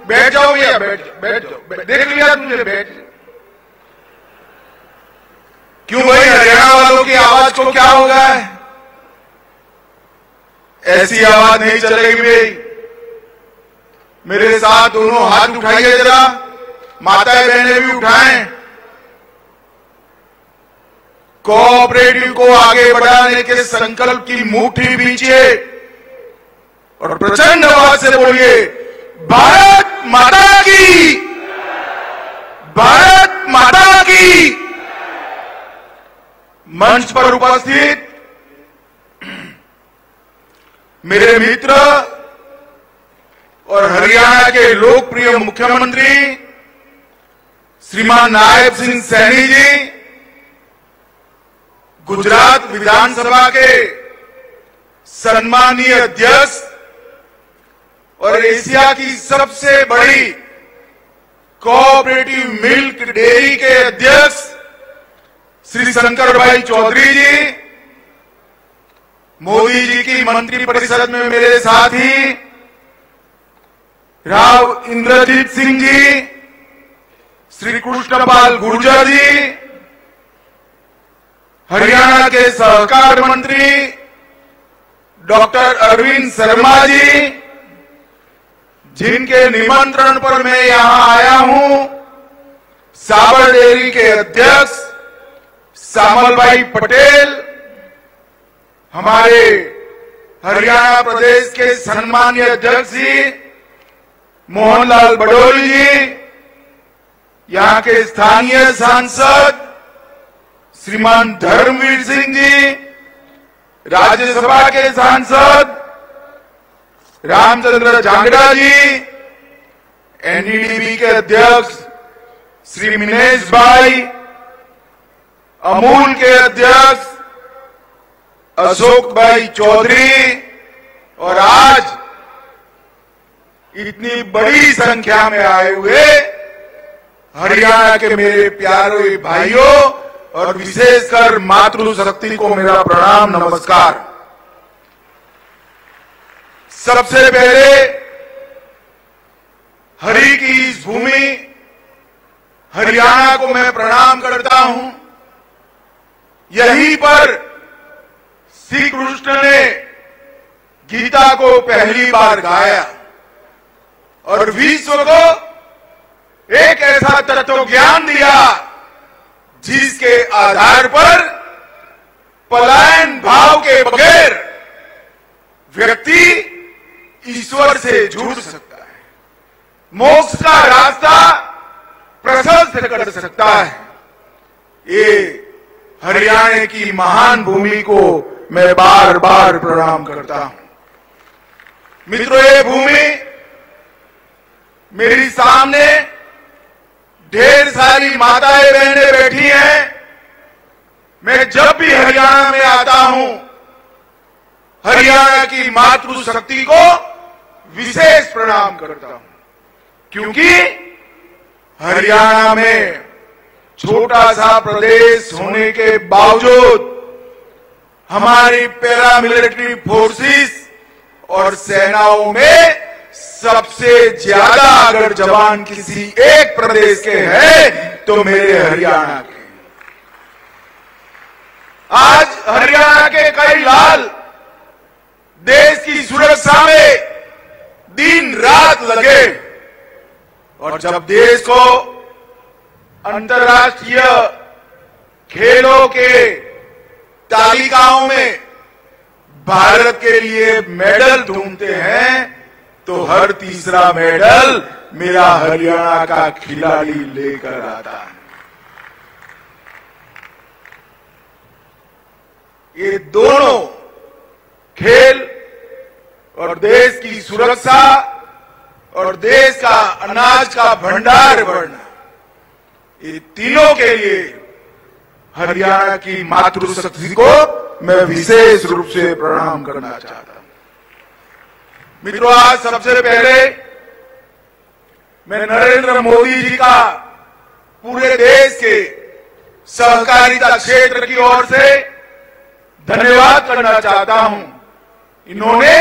बैठ जाओ भैया, बैठ जाओ, देख लिया तुझे, बैठ। क्यों भाई, हरियाणा वालों की आवाज को क्या हो गया है? ऐसी आवाज नहीं चलेगी भाई। मेरे साथ दोनों हाथ उठाइए जरा, माताएं बहनें भी उठाएं। कोऑपरेटिव को आगे बढ़ाने के संकल्प की मुट्ठी बींचिए और प्रचंड आवाज से बोलिए, भारत माता की, भारत माता की। मंच पर उपस्थित मेरे मित्र और हरियाणा के लोकप्रिय मुख्यमंत्री श्रीमान नायब सिंह सैनी जी, गुजरात विधानसभा के सम्मानीय अध्यक्ष और एशिया की सबसे बड़ी कोऑपरेटिव मिल्क डेयरी के अध्यक्ष श्री शंकर भाई चौधरी जी, मोदी जी की मंत्रिपरिषद में मेरे साथी राव इंद्रजीत सिंह जी, श्री कृष्णपाल गुर्जर जी, हरियाणा के सहकार मंत्री डॉक्टर अरविंद शर्मा जी, जिनके निमंत्रण पर मैं यहां आया हूं, साबर डेयरी के अध्यक्ष श्यामल भाई पटेल, हमारे हरियाणा प्रदेश के सम्मानीय अध्यक्ष जी मोहनलाल बडोली जी, यहां के स्थानीय सांसद श्रीमान धर्मवीर सिंह जी, राज्यसभा के सांसद रामचंद्र जांगड़ा जी, एनडीडीबी के अध्यक्ष श्री मिनेश भाई, अमूल के अध्यक्ष अशोक भाई चौधरी, और आज इतनी बड़ी संख्या में आए हुए हरियाणा के मेरे प्यारे भाइयों और विशेषकर मातृशक्ति को मेरा प्रणाम नमस्कार। सबसे पहले हरि की इस भूमि हरियाणा को मैं प्रणाम करता हूं। यहीं पर श्री कृष्ण ने गीता को पहली बार गाया और विश्व को एक ऐसा तत्व ज्ञान दिया जिसके आधार पर पलायन भाव के बगैर व्यक्ति ईश्वर से जुड़ सकता है, मोक्ष का रास्ता प्रशस्त कर सकता है। ये हरियाणा की महान भूमि को मैं बार बार प्रणाम करता हूं। मित्रों, ये भूमि मेरी सामने ढेर सारी माताएं बहनें बैठी हैं। मैं जब भी हरियाणा में आता हूं, हरियाणा की मातृशक्ति को विशेष प्रणाम करता हूं, क्योंकि हरियाणा में छोटा सा प्रदेश होने के बावजूद हमारी पैरामिलिट्री फोर्सेस और सेनाओं में सबसे ज्यादा अगर जवान किसी एक प्रदेश के हैं तो मेरे हरियाणा के। आज हरियाणा के कई लाल देश की सुरक्षा में दिन रात लगे, और जब देश को अंतर्राष्ट्रीय खेलों के तालिकाओं में भारत के लिए मेडल ढूंढते हैं तो हर तीसरा मेडल मेरा हरियाणा का खिलाड़ी लेकर आता है। ये दोनों खेल और देश की सुरक्षा और देश का अनाज का भंडार बढ़ना, ये तीनों के लिए हरियाणा की मातृशक्ति को मैं विशेष रूप से प्रणाम करना चाहता हूं। मित्रों, आज सबसे पहले मैं नरेंद्र मोदी जी का पूरे देश के सहकारिता क्षेत्र की ओर से धन्यवाद करना चाहता हूं। इन्होंने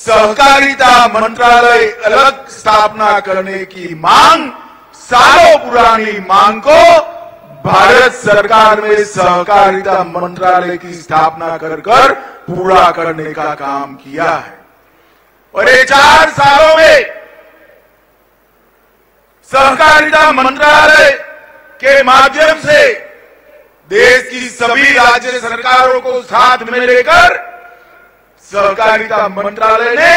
सहकारिता मंत्रालय अलग स्थापना करने की मांग, सालों पुरानी मांग को भारत सरकार में सहकारिता मंत्रालय की स्थापना कर पूरा करने का काम किया है। और ये 4 सालों में सहकारिता मंत्रालय के माध्यम से देश की सभी राज्य सरकारों को साथ में लेकर सहकारिता मंत्रालय ने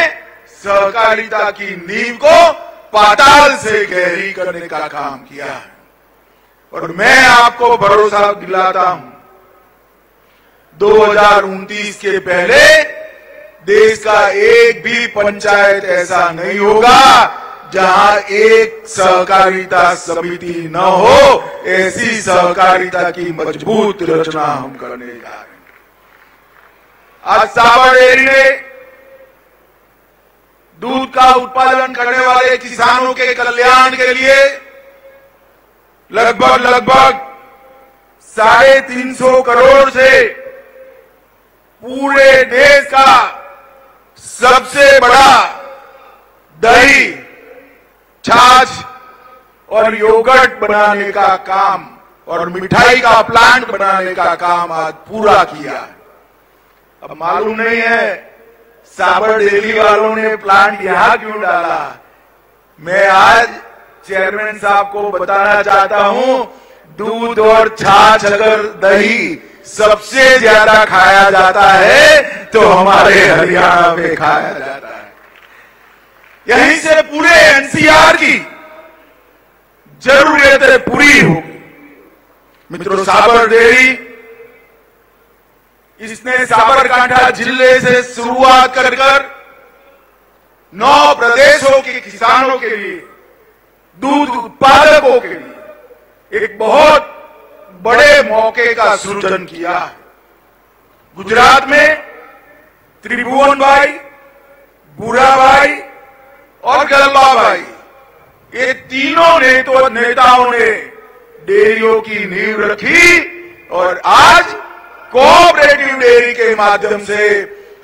सहकारिता की नींव को पाताल से गहरी करने का काम किया है। और मैं आपको भरोसा दिलाता हूं, 2029 के पहले देश का एक भी पंचायत ऐसा नहीं होगा जहां एक सहकारिता समिति न हो। ऐसी सहकारिता की मजबूत रचना हम करने जा रहे हैं। आज साबर डेयरी ने दूध का उत्पादन करने वाले किसानों के कल्याण के लिए लगभग 350 करोड़ से पूरे देश का सबसे बड़ा दही, छाछ और योगर्ट बनाने का काम और मिठाई का प्लांट बनाने का काम आज पूरा किया है। अब मालूम नहीं है साबर डेयरी वालों ने प्लांट यहां क्यों डाला। मैं आज चेयरमैन साहब को बताना चाहता हूं, दूध और छाछ अगर दही सबसे ज्यादा खाया जाता है तो हमारे हरियाणा में खाया जाता है। यहीं से पूरे एनसीआर की जरूरतें पूरी होगी। मित्रों, साबर डेयरी इसने साबरकांठा जिले से शुरुआत कर 9 प्रदेशों के किसानों के लिए, दूध उत्पादकों के लिए एक बहुत बड़े मौके का सृजन किया है। गुजरात में त्रिभुवन भाई, बुरा भाई और गलबा भाई, ये तीनों नेताओं ने डेयरियों की नींव रखी और आज कोऑपरेटिव डेयरी के माध्यम से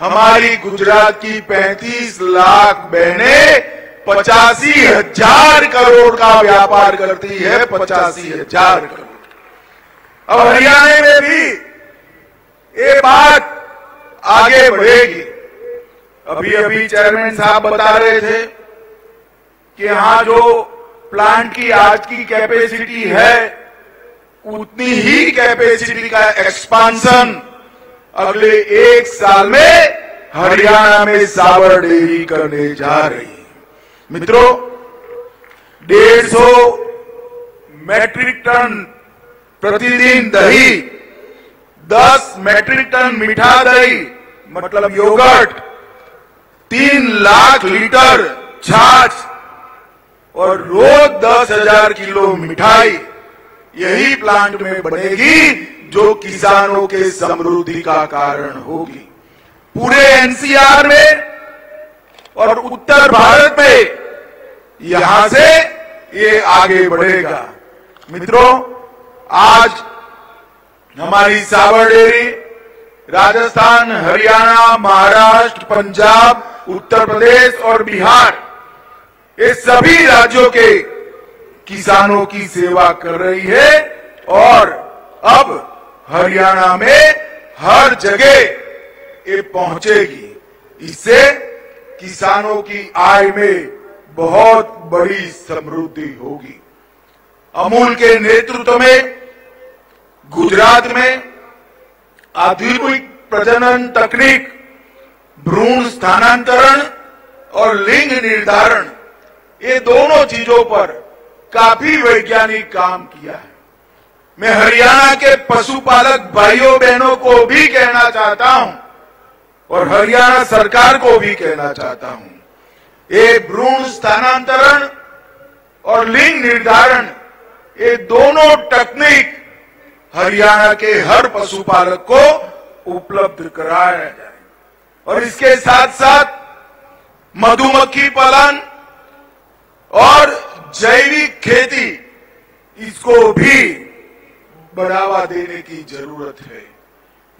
हमारी गुजरात की 35 लाख बहनें 85,000 करोड़ का व्यापार करती है। 85,000 करोड़। अब हरियाणा में भी ये बात आगे बढ़ेगी। अभी चेयरमैन साहब बता रहे थे कि यहां जो प्लांट की आज की कैपेसिटी है उतनी ही कैपेसिटी का एक्सपांशन अगले 1 साल में हरियाणा में साबर डेयरी करने जा रही है। मित्रों, 150 मैट्रिक टन प्रतिदिन दही, 10 मैट्रिक टन मीठा दही मतलब योगर्ट, 3 लाख लीटर छाछ और रोज 10,000 किलो मिठाई यही प्लांट में बनेगी जो किसानों के समृद्धि का कारण होगी। पूरे एनसीआर में और उत्तर भारत में यहां से ये आगे बढ़ेगा। मित्रों, आज हमारी साबर डेयरी राजस्थान, हरियाणा, महाराष्ट्र, पंजाब, उत्तर प्रदेश और बिहार, ये सभी राज्यों के किसानों की सेवा कर रही है और अब हरियाणा में हर जगह ये पहुंचेगी। इससे किसानों की आय में बहुत बड़ी समृद्धि होगी। अमूल के नेतृत्व में गुजरात में आधुनिक प्रजनन तकनीक, भ्रूण स्थानांतरण और लिंग निर्धारण, ये दोनों चीजों पर काफी वैज्ञानिक काम किया है। मैं हरियाणा के पशुपालक भाइयों बहनों को भी कहना चाहता हूं और हरियाणा सरकार को भी कहना चाहता हूं, ये भ्रूण स्थानांतरण और लिंग निर्धारण, ये दोनों तकनीक हरियाणा के हर पशुपालक को उपलब्ध कराया जाए। और इसके साथ साथ मधुमक्खी पालन और जैविक खेती, इसको भी बढ़ावा देने की जरूरत है।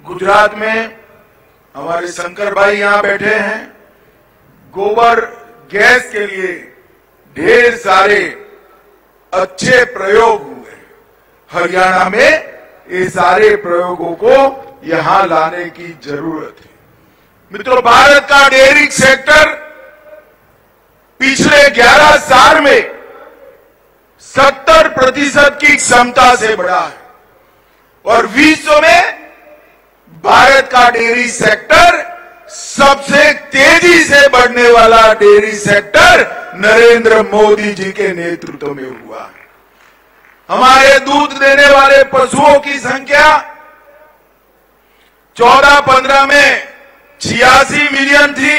गुजरात में हमारे शंकर भाई यहां बैठे हैं, गोबर गैस के लिए ढेर सारे अच्छे प्रयोग हुए। हरियाणा में ये सारे प्रयोगों को यहां लाने की जरूरत है। मित्रों, भारत का डेयरी सेक्टर पिछले 11 साल में 70% की क्षमता से बढ़ा है और विश्व में भारत का डेयरी सेक्टर सबसे तेजी से बढ़ने वाला डेयरी सेक्टर नरेंद्र मोदी जी के नेतृत्व में हुआ है। हमारे दूध देने वाले पशुओं की संख्या 14-15 में 86 मिलियन थी,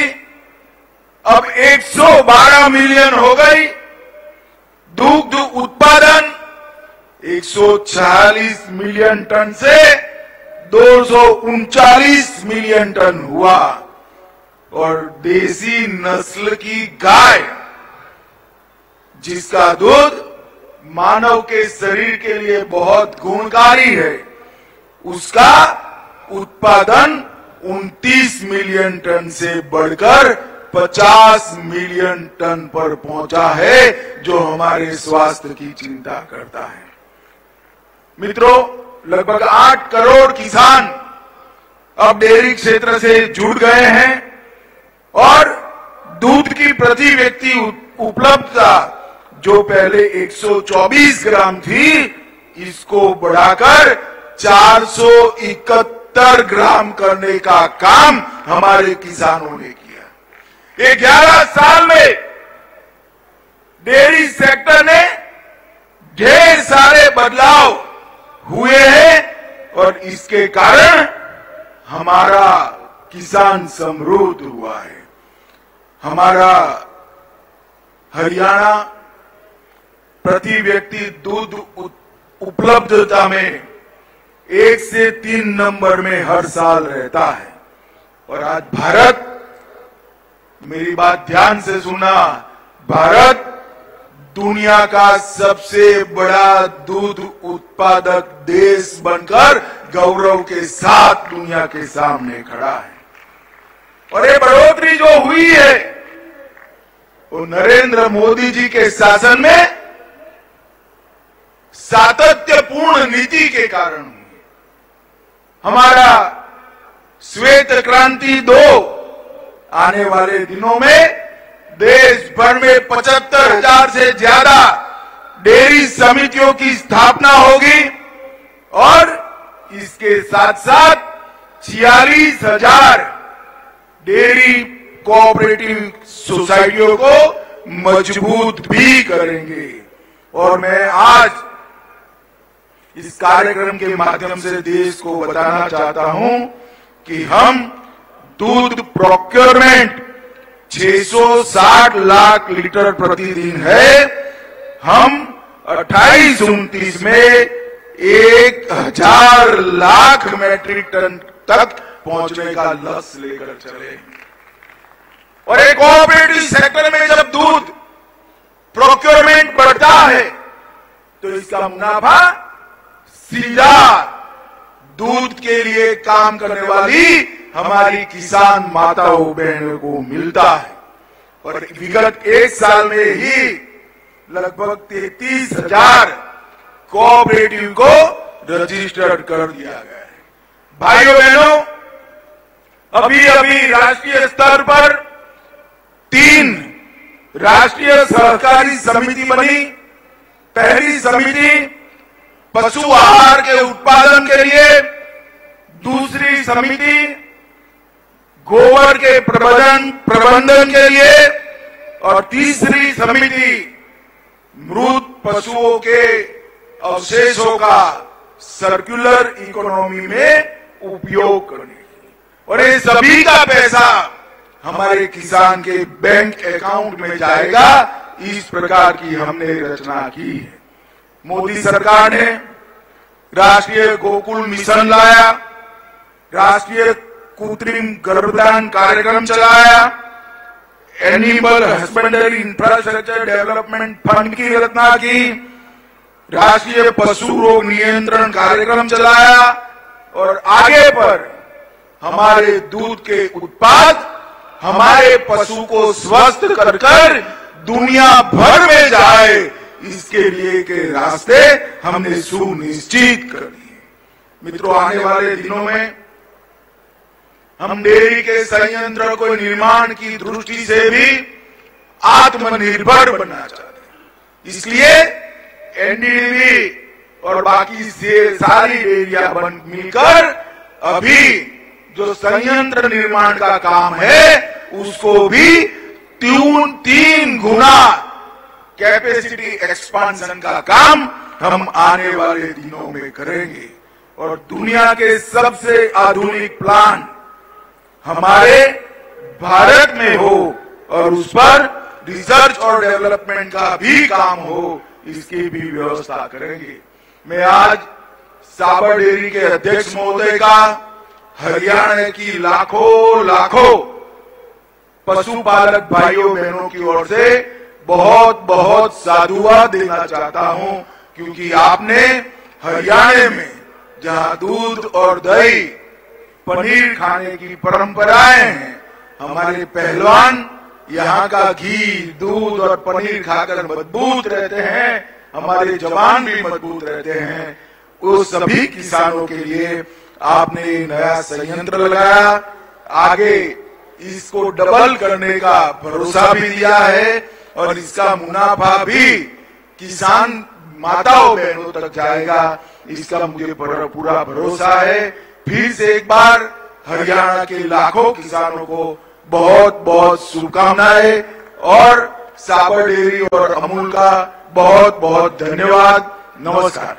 अब 112 मिलियन हो गई। दुग्ध उत्पादन 140 मिलियन टन से 239 मिलियन टन हुआ और देसी नस्ल की गाय, जिसका दूध मानव के शरीर के लिए बहुत गुणकारी है, उसका उत्पादन 29 मिलियन टन से बढ़कर 50 मिलियन टन पर पहुंचा है, जो हमारे स्वास्थ्य की चिंता करता है। मित्रों, लगभग 8 करोड़ किसान अब डेयरी क्षेत्र से जुड़ गए हैं और दूध की प्रति व्यक्ति उपलब्धता जो पहले 124 ग्राम थी, इसको बढ़ाकर 471 ग्राम करने का काम हमारे किसानों ने किया। ये 11 साल में डेयरी सेक्टर ने ढेर सारे बदलाव हुए हैं और इसके कारण हमारा किसान समृद्ध हुआ है। हमारा हरियाणा प्रति व्यक्ति दूध उपलब्धता में 1 से 3 नंबर में हर साल रहता है और आज भारत, मेरी बात ध्यान से सुना, भारत दुनिया का सबसे बड़ा दूध उत्पादक देश बनकर गौरव के साथ दुनिया के सामने खड़ा है। और ये बढ़ोतरी जो हुई है वो नरेंद्र मोदी जी के शासन में सातत्यपूर्ण नीति के कारण हुई। हमारा श्वेत क्रांति 2 आने वाले दिनों में देश भर में 75,000 से ज्यादा डेयरी समितियों की स्थापना होगी और इसके साथ साथ 46,000 डेयरी कोऑपरेटिव सोसाइटियों को मजबूत भी करेंगे। और मैं आज इस कार्यक्रम के माध्यम से देश को बताना चाहता हूं कि हम दूध प्रोक्योरमेंट 660 लाख लीटर प्रतिदिन है, हम 28-29 में 1,000 लाख मैट्रिक टन तक पहुंचने का लक्ष्य लेकर चले। और एक कोऑपरेटिव सेक्टर में जब दूध प्रोक्योरमेंट बढ़ता है तो इसका मुनाफा सीधा दूध के लिए काम करने वाली हमारी किसान माताओं बहनों को मिलता है। और विगत 1 साल में ही लगभग 33,000 कोऑपरेटिव को रजिस्टर्ड कर दिया गया है। भाइयों बहनों, अभी राष्ट्रीय स्तर पर 3 राष्ट्रीय सहकारी समिति बनी। पहली समिति पशु आहार के उत्पादन के लिए, दूसरी समिति गोबर के प्रबंधन के लिए और तीसरी समिति मृत पशुओं के अवशेषों का सर्कुलर इकोनॉमी में उपयोग करने की। और ये सभी का पैसा हमारे किसान के बैंक अकाउंट में जाएगा। इस प्रकार की हमने रचना की है। मोदी सरकार ने राष्ट्रीय गोकुल मिशन लाया, राष्ट्रीय कृत्रिम गर्भधान कार्यक्रम चलाया, animal husbandry infrastructure development fund की रचना की, राष्ट्रीय पशु रोग नियंत्रण कार्यक्रम चलाया और आगे पर हमारे दूध के उत्पाद हमारे पशु को स्वस्थ कर कर दुनिया भर में जाए, इसके लिए के रास्ते हमने सुनिश्चित कर दिए। मित्रों, आने वाले दिनों में हम डेयरी के संयंत्र को निर्माण की दृष्टि से भी आत्मनिर्भर बनना चाहते हैं। इसलिए एनडीडीबी और बाकी से सारी डेयरियां मिलकर अभी जो संयंत्र निर्माण का काम है उसको भी 3 गुना कैपेसिटी एक्सपांशन का काम हम आने वाले दिनों में करेंगे और दुनिया के सबसे आधुनिक प्लांट हमारे भारत में हो और उस पर रिसर्च और डेवलपमेंट का भी काम हो, इसकी भी व्यवस्था करेंगे। मैं आज साबर डेयरी के अध्यक्ष महोदय का हरियाणा की लाखों पशुपालक भाइयों बहनों की ओर से बहुत बहुत साधुवाद देना चाहता हूं, क्योंकि आपने हरियाणा में जहां दूध और दही पनीर खाने की परंपराएं हैं, हमारे पहलवान यहाँ का घी दूध और पनीर खाकर मजबूत रहते हैं, हमारे जवान भी मजबूत रहते हैं। उस सभी किसानों के लिए आपने नया संयंत्र लगाया, आगे इसको डबल करने का भरोसा भी दिया है और इसका मुनाफा भी किसान माताओं बहनों तक जाएगा, इसका मुझे पूरा भरोसा है। फिर से एक बार हरियाणा के लाखों किसानों को बहुत बहुत शुभकामनाएं और साबर डेयरी और अमूल का बहुत बहुत धन्यवाद। नमस्कार।